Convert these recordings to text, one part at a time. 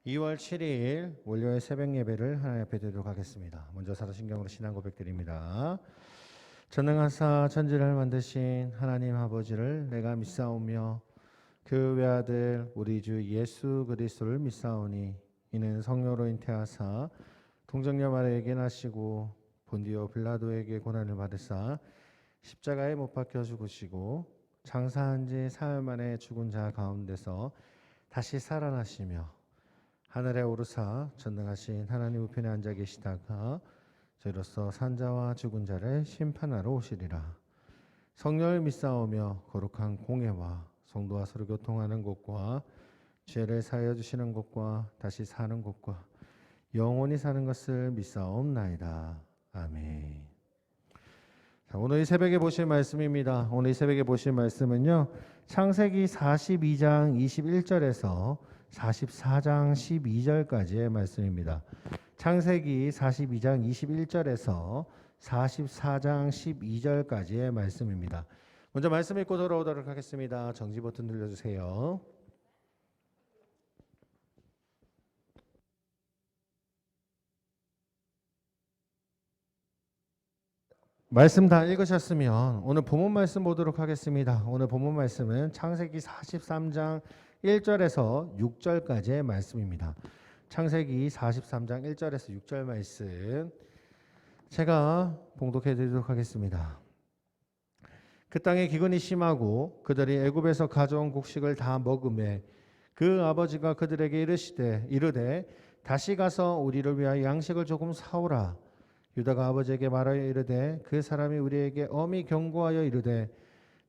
2월 7일 월요일 새벽 예배를 하나님 앞에 드리도록 하겠습니다. 먼저 사도신경으로 신앙 고백드립니다. 전능하사 천지를 만드신 하나님 아버지를 내가 믿사오며 그 외아들 우리 주 예수 그리스도를 믿사오니 이는 성령으로 잉태하사 동정녀 마리아에게 나시고 본디오 빌라도에게 고난을 받으사 십자가에 못 박혀 죽으시고 장사한 지 사흘 만에 죽은 자 가운데서 다시 살아나시며 하늘에 오르사 전능하신 하나님 우편에 앉아 계시다가 저희로서 산자와 죽은 자를 심판하러 오시리라. 성령을 믿사오며 거룩한 공회와 성도와 서로 교통하는 것과 죄를 사하여 주시는 것과 다시 사는 것과 영원히 사는 것을 믿사옵나이다. 아멘. 자, 오늘 이 새벽에 보실 말씀입니다. 오늘 이 새벽에 보실 말씀은요, 창세기 42장 21절에서 44장 12절까지의 말씀입니다. 창세기 42장 21절에서 44장 12절까지의 말씀입니다. 먼저 말씀 읽고 돌아오도록 하겠습니다. 정지 버튼 눌러주세요. 말씀 다 읽으셨으면 오늘 본문 말씀 보도록 하겠습니다. 오늘 본문 말씀은 창세기 43장 1절에서 6절까지의 말씀입니다. 창세기 43장 1절에서 6절 말씀 제가 봉독해 드리도록 하겠습니다. 그 땅에 기근이 심하고 그들이 애굽에서 가져온 곡식을 다 먹음에 그 아버지가 그들에게 이르되 다시 가서 우리를 위하여 양식을 조금 사오라. 유다가 아버지에게 말하여 이르되 그 사람이 우리에게 엄히 경고하여 이르되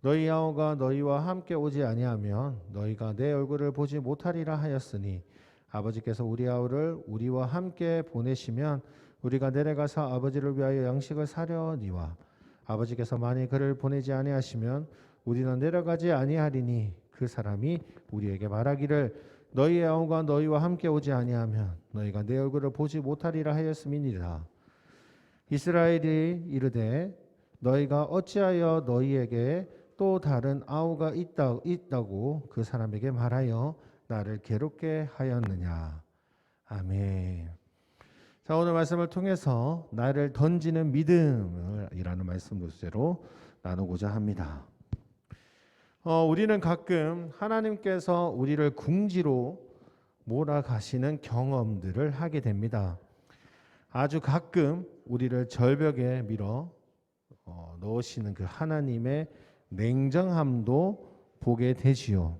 너희 아우가 너희와 함께 오지 아니하면 너희가 내 얼굴을 보지 못하리라 하였으니 아버지께서 우리 아우를 우리와 함께 보내시면 우리가 내려가서 아버지를 위하여 양식을 사려니와 아버지께서 만일 그를 보내지 아니하시면 우리는 내려가지 아니하리니 그 사람이 우리에게 말하기를 너희 아우가 너희와 함께 오지 아니하면 너희가 내 얼굴을 보지 못하리라 하였음이니라. 이스라엘이 이르되 너희가 어찌하여 너희에게 또 다른 아우가 있다고 그 사람에게 말하여 나를 괴롭게 하였느냐. 아멘. 자, 오늘 말씀을 통해서 나를 던지는 믿음이라는 말씀 주제로 나누고자 합니다. 우리는 가끔 하나님께서 우리를 궁지로 몰아가시는 경험들을 하게 됩니다. 아주 가끔 우리를 절벽에 밀어 넣으시는 그 하나님의 냉정함도 보게 되지요.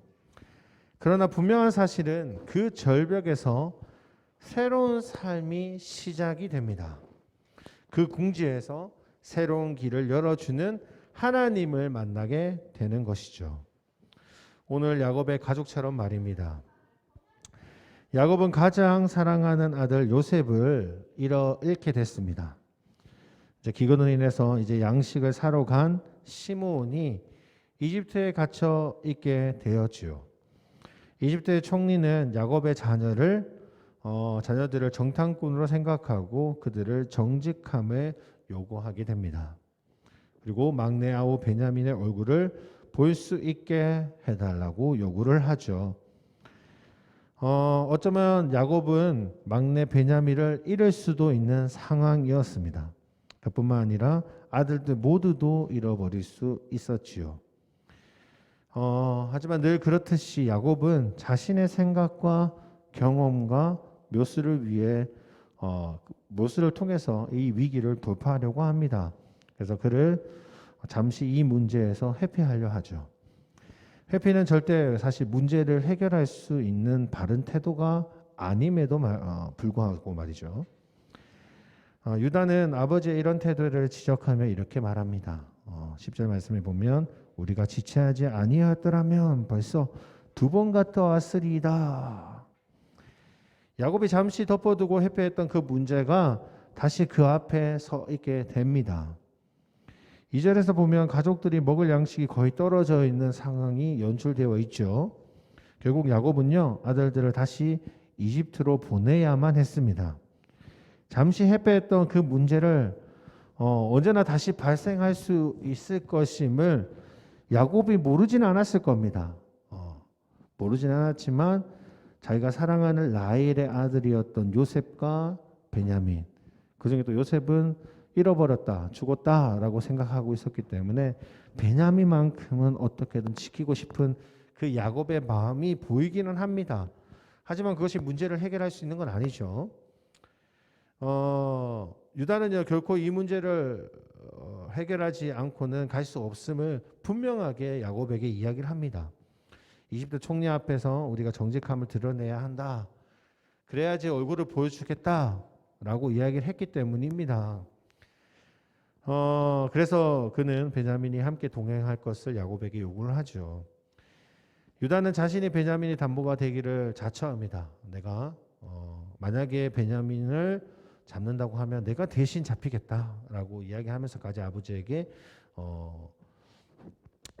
그러나 분명한 사실은 그 절벽에서 새로운 삶이 시작이 됩니다. 그 궁지에서 새로운 길을 열어주는 하나님을 만나게 되는 것이죠. 오늘 야곱의 가족처럼 말입니다. 야곱은 가장 사랑하는 아들 요셉을 잃게 됐습니다. 이제 기근으로 인해서 이제 양식을 사러 간 시므온이 이집트에 갇혀 있게 되었지요. 이집트의 총리는 야곱의 자녀들을 정탐꾼으로 생각하고 그들을 정직함을 요구하게 됩니다. 그리고 막내 아우 베냐민의 얼굴을 볼 수 있게 해달라고 요구를 하죠. 어쩌면 야곱은 막내 베냐민을 잃을 수도 있는 상황이었습니다. 그뿐만 아니라 아들들 모두도 잃어버릴 수 있었지요. 하지만 늘 그렇듯이 야곱은 자신의 생각과 경험과 묘수를 통해서 이 위기를 돌파하려고 합니다. 그래서 그를 잠시 이 문제에서 회피하려 하죠. 회피는 절대 사실 문제를 해결할 수 있는 바른 태도가 아님에도 불구하고 말이죠. 유다는 아버지의 이런 태도를 지적하며 이렇게 말합니다. 10절 말씀에 보면 우리가 지체하지 아니하였더라면 벌써 2번 갔다 왔으리이다. 야곱이 잠시 덮어두고 회피했던 그 문제가 다시 그 앞에 서 있게 됩니다. 2절에서 보면 가족들이 먹을 양식이 거의 떨어져 있는 상황이 연출되어 있죠. 결국 야곱은요, 아들들을 다시 이집트로 보내야만 했습니다. 잠시 회피했던 그 문제를 언제나 다시 발생할 수 있을 것임을 야곱이 모르지는 않았을 겁니다. 모르지는 않았지만 자기가 사랑하는 라헬의 아들이었던 요셉과 베냐민, 그중에 또 요셉은 잃어버렸다, 죽었다라고 생각하고 있었기 때문에 베냐민만큼은 어떻게든 지키고 싶은 그 야곱의 마음이 보이기는 합니다. 하지만 그것이 문제를 해결할 수 있는 건 아니죠. 유다는요 결코 이 문제를 해결하지 않고는 갈 수 없음을 분명하게 야곱에게 이야기를 합니다. 이집트 총리 앞에서 우리가 정직함을 드러내야 한다. 그래야지 얼굴을 보여주겠다라고 이야기를 했기 때문입니다. 그래서 그는 베냐민이 함께 동행할 것을 야곱에게 요구를 하죠. 유다는 자신이 베냐민이 담보가 되기를 자처합니다. 내가 만약에 베냐민을 잡는다고 하면 내가 대신 잡히겠다라고 이야기하면서까지 아버지에게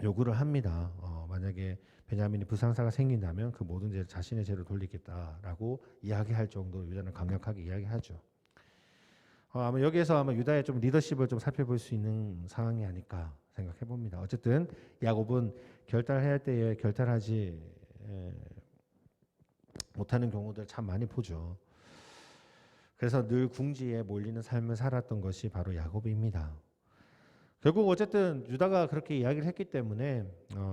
요구를 합니다. 만약에 베냐민이 불상사가 생긴다면 그 모든 죄를 자신의 죄로 돌리겠다라고 이야기할 정도로 유다는 강력하게 이야기하죠. 아마 여기에서 아마 유다의 좀 리더십을 좀 살펴볼 수 있는 상황이 아닐까 생각해 봅니다. 어쨌든 야곱은 결단해야 할 때에 결단하지 못하는 경우들 참 많이 보죠. 그래서 늘 궁지에 몰리는 삶을 살았던 것이 바로 야곱입니다. 결국 어쨌든 유다가 그렇게 이야기를 했기 때문에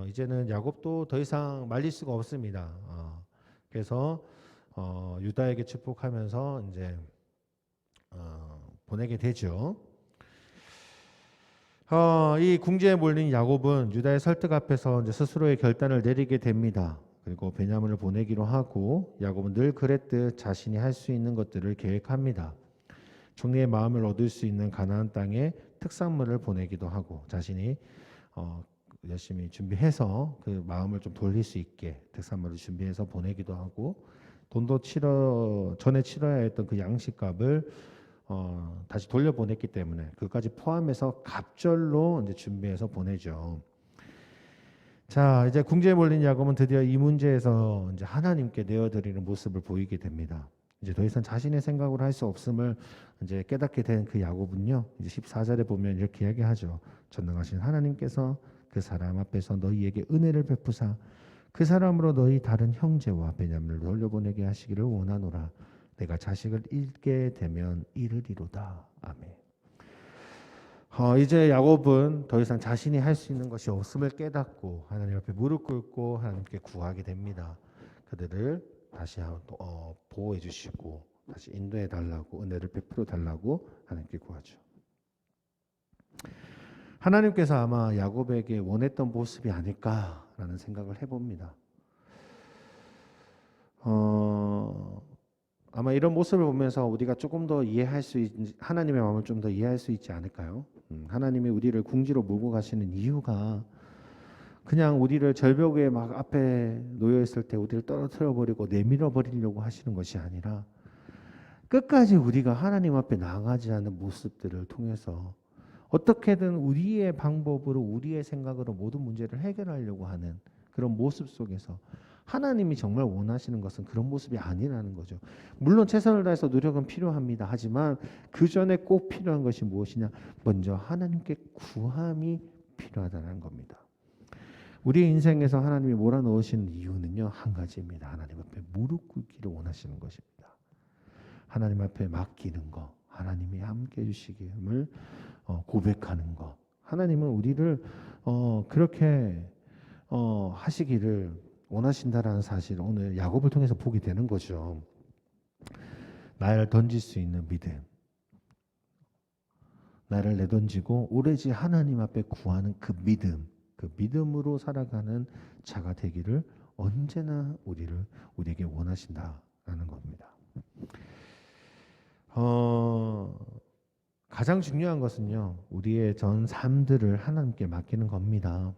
이제는 야곱도 더 이상 말릴 수가 없습니다. 그래서 유다에게 축복하면서 이제 보내게 되죠. 이 궁지에 몰린 야곱은 유다의 설득 앞에서 이제 스스로의 결단을 내리게 됩니다. 그리고 베냐민을 보내기로 하고 야곱은 늘 그랬듯 자신이 할 수 있는 것들을 계획합니다. 총리의 마음을 얻을 수 있는 가나안 땅에 특산물을 보내기도 하고 자신이 열심히 준비해서 그 마음을 좀 돌릴 수 있게 특산물을 준비해서 보내기도 하고 돈도 전에 치러야 했던 그 양식값을 다시 돌려보냈기 때문에 그까지 포함해서 갑절로 이제 준비해서 보내죠. 자, 이제 궁지에 몰린 야곱은 드디어 이 문제에서 이제 하나님께 내어드리는 모습을 보이게 됩니다. 이제 더 이상 자신의 생각으로 할 수 없음을 이제 깨닫게 된 그 야곱은요. 이제 14절에 보면 이렇게 이야기하죠. 전능하신 하나님께서 그 사람 앞에서 너희에게 은혜를 베푸사 그 사람으로 너희 다른 형제와 베냐민을 돌려보내게 하시기를 원하노라. 내가 자식을 잃게 되면 이르리로다. 아멘. 이제 야곱은 더 이상 자신이 할 수 있는 것이 없음을 깨닫고 하나님 앞에 무릎 꿇고 하나님께 구하게 됩니다. 그들을 다시 보호해 주시고 다시 인도해 달라고 은혜를 베풀어 달라고 하나님께 구하죠. 하나님께서 아마 야곱에게 원했던 모습이 아닐까라는 생각을 해봅니다. 아마 이런 모습을 보면서 우리가 조금 더 이해할 수 하나님의 마음을 좀 더 이해할 수 있지 않을까요? 하나님이 우리를 궁지로 몰고 가시는 이유가 그냥 우리를 절벽 위에 막 앞에 놓여 있을 때 우리를 떨어뜨려 버리고 내밀어 버리려고 하시는 것이 아니라 끝까지 우리가 하나님 앞에 나아가지 않는 모습들을 통해서 어떻게든 우리의 방법으로 우리의 생각으로 모든 문제를 해결하려고 하는 그런 모습 속에서 하나님이 정말 원하시는 것은 그런 모습이 아니라는 거죠. 물론 최선을 다해서 노력은 필요합니다. 하지만 그 전에 꼭 필요한 것이 무엇이냐? 먼저 하나님께 구함이 필요하다는 겁니다. 우리 인생에서 하나님이 몰아넣으시는 이유는요 한 가지입니다. 하나님 앞에 무릎 꿇기를 원하시는 것입니다. 하나님 앞에 맡기는 것, 하나님이 함께 해주시기를 고백하는 것. 하나님은 우리를 그렇게 하시기를 원하신다라는 사실을 오늘 야곱을 통해서 보게 되는 거죠. 나를 던질 수 있는 믿음, 나를 내던지고 오래지 하나님 앞에 구하는 그 믿음, 그 믿음으로 살아가는 자가 되기를 언제나 우리에게 원하신다라는 겁니다. 가장 중요한 것은요, 우리의 전 삶들을 하나님께 맡기는 겁니다.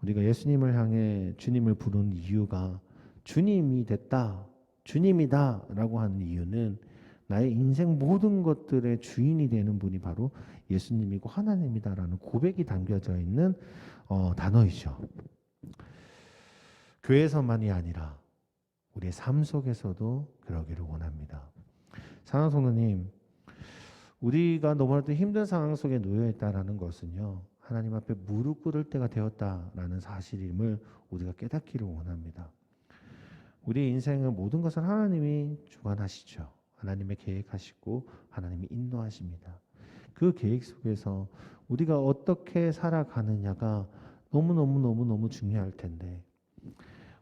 우리가 예수님을 향해 주님을 부르는 이유가 주님이 됐다, 주님이다라고 하는 이유는 나의 인생 모든 것들의 주인이 되는 분이 바로 예수님이고 하나님이다라는 고백이 담겨져 있는 단어이죠. 교회에서만이 아니라 우리의 삶 속에서도 그러기를 원합니다. 사랑하는 성도님, 우리가 너무나도 힘든 상황 속에 놓여 있다라는 것은요, 하나님 앞에 무릎 꿇을 때가 되었다라는 사실임을 우리가 깨닫기를 원합니다. 우리의 인생의 모든 것을 하나님이 주관하시죠. 하나님의 계획하시고 하나님이 인도하십니다. 그 계획 속에서 우리가 어떻게 살아가느냐가 너무너무 중요할 텐데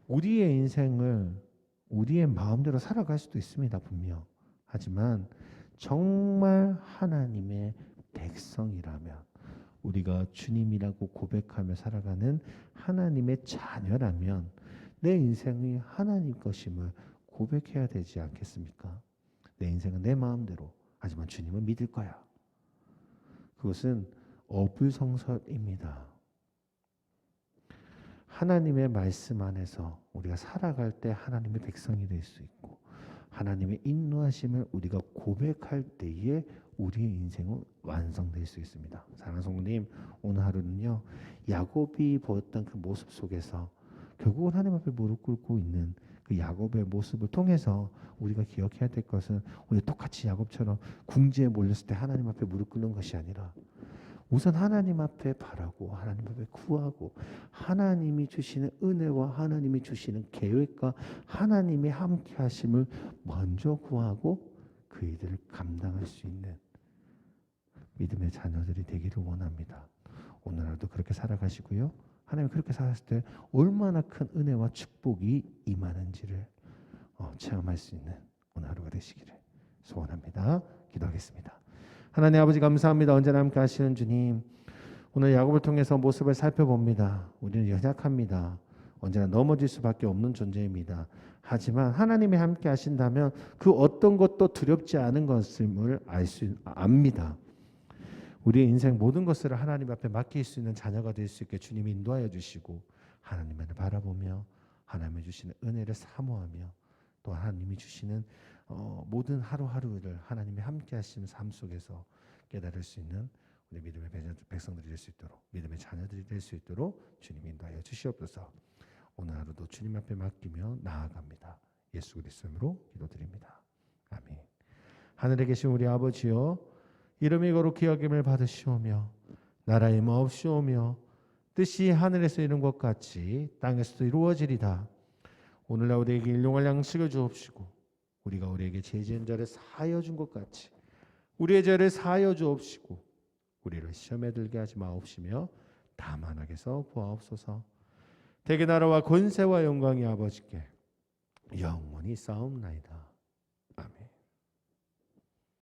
우리의 인생을 우리의 마음대로 살아갈 수도 있습니다. 분명. 하지만 정말 하나님의 백성이라면 우리가 주님이라고 고백하며 살아가는 하나님의 자녀라면 내 인생이 하나님 것임을 고백해야 되지 않겠습니까? 내 인생은 내 마음대로 하지만 주님을 믿을 거야. 그것은 어불성설입니다. 하나님의 말씀 안에서 우리가 살아갈 때 하나님의 백성이 될 수 있고 하나님의 인도하심을 우리가 고백할 때에 우리의 인생은 완성될 수 있습니다. 사랑하는 성도님, 오늘 하루는요 야곱이 보였던 그 모습 속에서 결국은 하나님 앞에 무릎 꿇고 있는 그 야곱의 모습을 통해서 우리가 기억해야 될 것은 우리 똑같이 야곱처럼 궁지에 몰렸을 때 하나님 앞에 무릎 꿇는 것이 아니라 우선 하나님 앞에 바라고 하나님 앞에 구하고 하나님이 주시는 은혜와 하나님이 주시는 계획과 하나님의 함께 하심을 먼저 구하고 그 일들을 감당할 수 있는 믿음의 자녀들이 되기를 원합니다. 오늘 하루도 그렇게 살아가시고요. 하나님 그렇게 살았을 때 얼마나 큰 은혜와 축복이 임하는지를 체험할 수 있는 오늘 하루가 되시기를 소원합니다. 기도하겠습니다. 하나님 아버지 감사합니다. 언제나 함께 하시는 주님, 오늘 야곱을 통해서 모습을 살펴봅니다. 우리는 연약합니다. 언제나 넘어질 수밖에 없는 존재입니다. 하지만 하나님이 함께 하신다면 그 어떤 것도 두렵지 않은 것임을 압니다. 우리의 인생 모든 것을 하나님 앞에 맡길 수 있는 자녀가 될 수 있게 주님이 인도하여 주시고 하나님을 바라보며 하나님이 주시는 은혜를 사모하며 또 하나님이 주시는 모든 하루하루를 하나님이 함께 하시는 삶 속에서 깨달을 수 있는 우리 믿음의 백성들이 될 수 있도록 믿음의 자녀들이 될 수 있도록 주님 인도하여 주시옵소서. 오늘 하루도 주님 앞에 맡기며 나아갑니다. 예수 그리스도로 기도드립니다. 아멘. 하늘에 계신 우리 아버지여, 이름이 거룩히 여김을 받으시오며 나라의 마옵시오며 뜻이 하늘에서 이룬 것 같이 땅에서도 이루어지리다. 오늘날 우리에게 일용할 양식을 주옵시고 우리가 우리에게 죄 지은 자를 사하여 준 것 같이 우리의 죄를 사하여 주옵시고 우리를 시험에 들게 하지 마옵시며 다만 악에서 구하옵소서. 대개 나라와 권세와 영광이 아버지께 영원히 싸움나이다.